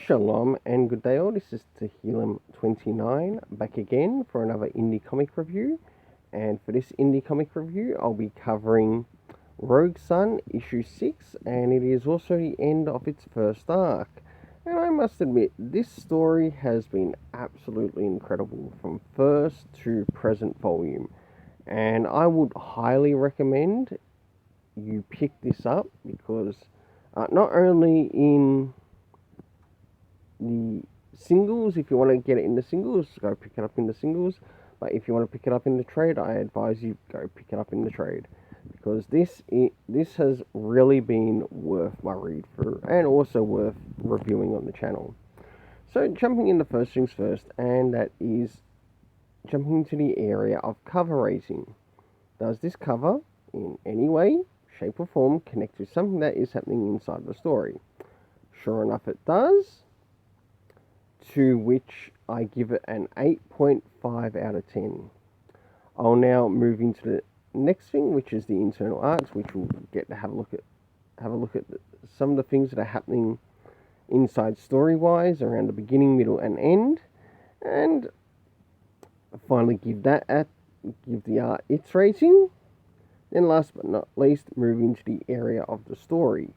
Shalom and good day all, this is Tehillim29 back again for another indie comic review, and for this indie comic review I'll be covering Rogue Sun issue 6, and it is also the end of its first arc. And I must admit, this story has been absolutely incredible from first to present volume, and I would highly recommend you pick this up because not only in the singles, if you want to get it in the singles, go pick it up in the singles, but if you want to pick it up in the trade, I advise you go pick it up in the trade, because this has really been worth my read through and also worth reviewing on the channel. So jumping into first things first, and that is jumping into the area of cover raising. Does this cover in any way, shape or form connect to something that is happening inside the story? Sure enough it does, to which I give it an 8.5 out of 10. I'll now move into the next thing, which is the internal arcs, which we'll get to have a look at some of the things that are happening inside story-wise around the beginning, middle, and end, and finally give the art its rating. Then last but not least, move into the area of the story.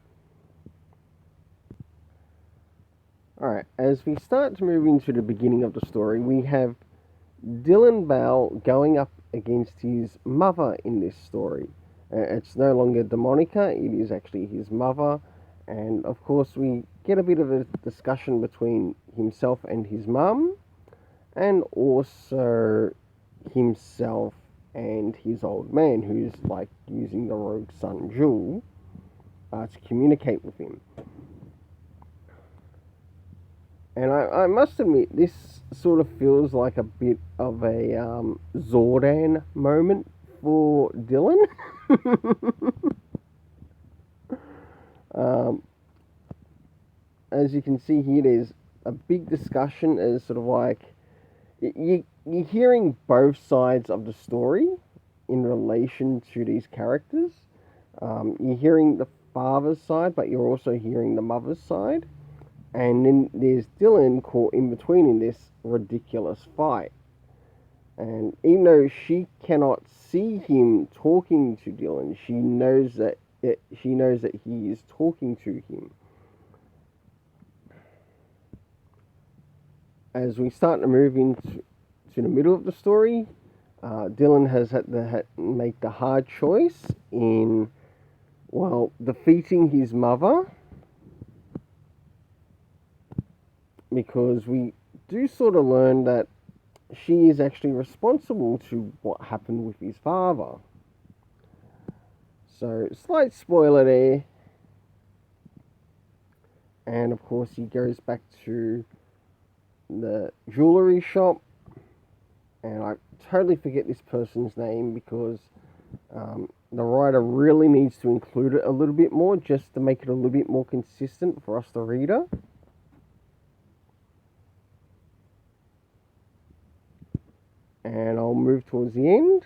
Alright, as we start to move into the beginning of the story, we have Dylan Bell going up against his mother in this story. It's no longer Demonica, it is actually his mother, and of course we get a bit of a discussion between himself and his mum, and also himself and his old man, who's like using the Rogue Sun jewel to communicate with him. And I must admit, this sort of feels like a bit of a Zordon moment for Dylan. As you can see here, there's a big discussion as sort of like, you're hearing both sides of the story in relation to these characters. You're hearing the father's side, but you're also hearing the mother's side. And then there's Dylan caught in between in this ridiculous fight. And even though she cannot see him talking to Dylan, she knows that he is talking to him. As we start to move into the middle of the story, Dylan has had to make the hard choice in, well, defeating his mother, because we do sort of learn that she is actually responsible to what happened with his father. So, slight spoiler there. And of course he goes back to the jewellery shop, and I totally forget this person's name because the writer really needs to include it a little bit more just to make it a little bit more consistent for us, the reader. And I'll move towards the end.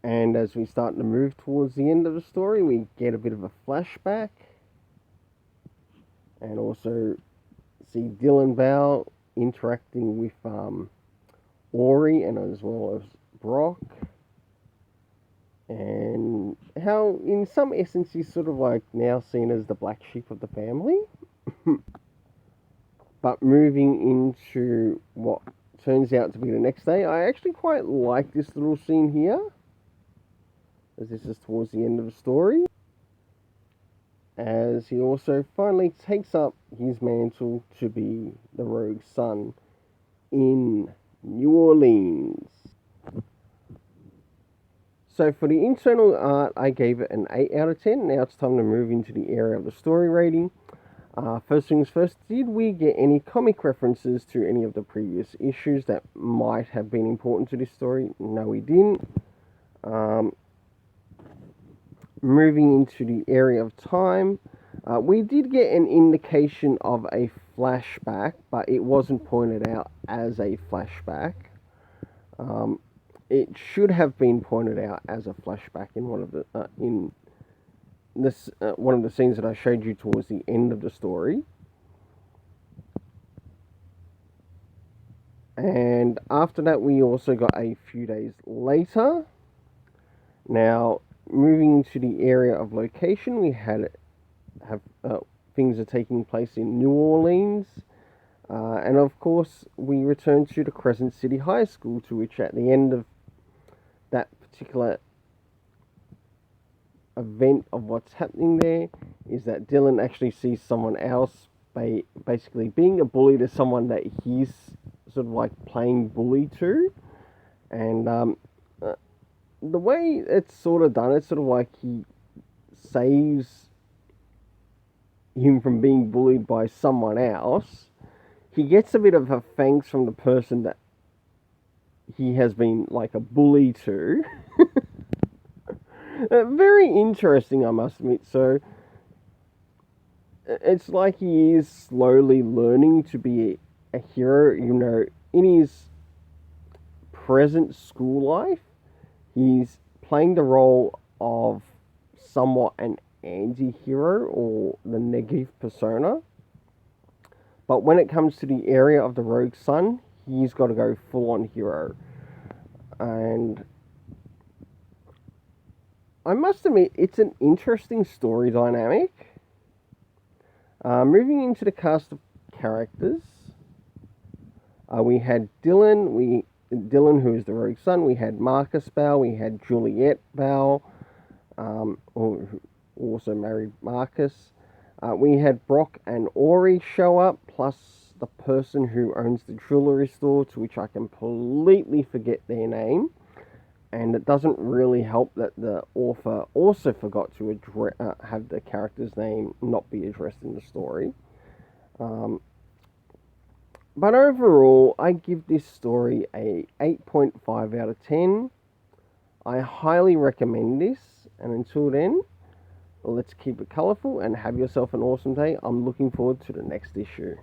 And as we start to move towards the end of the story, we get a bit of a flashback. And also see Dylan Bell interacting with Ori and as well as Brock. And how in some essence he's sort of like now seen as the black sheep of the family. But moving into what turns out to be the next day, I actually quite like this little scene here, as this is towards the end of the story, as he also finally takes up his mantle to be the Rogue Sun in New Orleans. So for the internal art, I gave it an 8 out of 10. Now it's time to move into the area of the story rating. First things first, did we get any comic references to any of the previous issues that might have been important to this story? No, we didn't. Moving into the area of time, we did get an indication of a flashback, but it wasn't pointed out as a flashback. It should have been pointed out as a flashback in one of the one of the scenes that I showed you towards the end of the story. And after that, we also got a few days later. Now, moving to the area of location, we have things are taking place in New Orleans. And of course, we returned to the Crescent City High School, to which at the end of that particular event of what's happening there is that Dylan actually sees someone else basically being a bully to someone that he's sort of like playing bully to. And the way it's sort of done, it's sort of like he saves him from being bullied by someone else. He gets a bit of a thanks from the person that he has been like a bully to. Very interesting, I must admit. So it's like he is slowly learning to be a hero. You know, in his present school life, he's playing the role of somewhat an anti-hero or the negative persona. But when it comes to the area of the Rogue Sun, he's got to go full-on hero. And I must admit, it's an interesting story dynamic. Moving into the cast of characters, we had Dylan, who is the Rogue Sun. We had Marcus Bell. We had Juliet Bell, who also married Marcus. We had Brock and Ori show up, plus the person who owns the jewelry store, to which I completely forget their name. And it doesn't really help that the author also forgot to have the character's name not be addressed in the story. But overall, I give this story a 8.5 out of 10. I highly recommend this. And until then, let's keep it colourful and have yourself an awesome day. I'm looking forward to the next issue.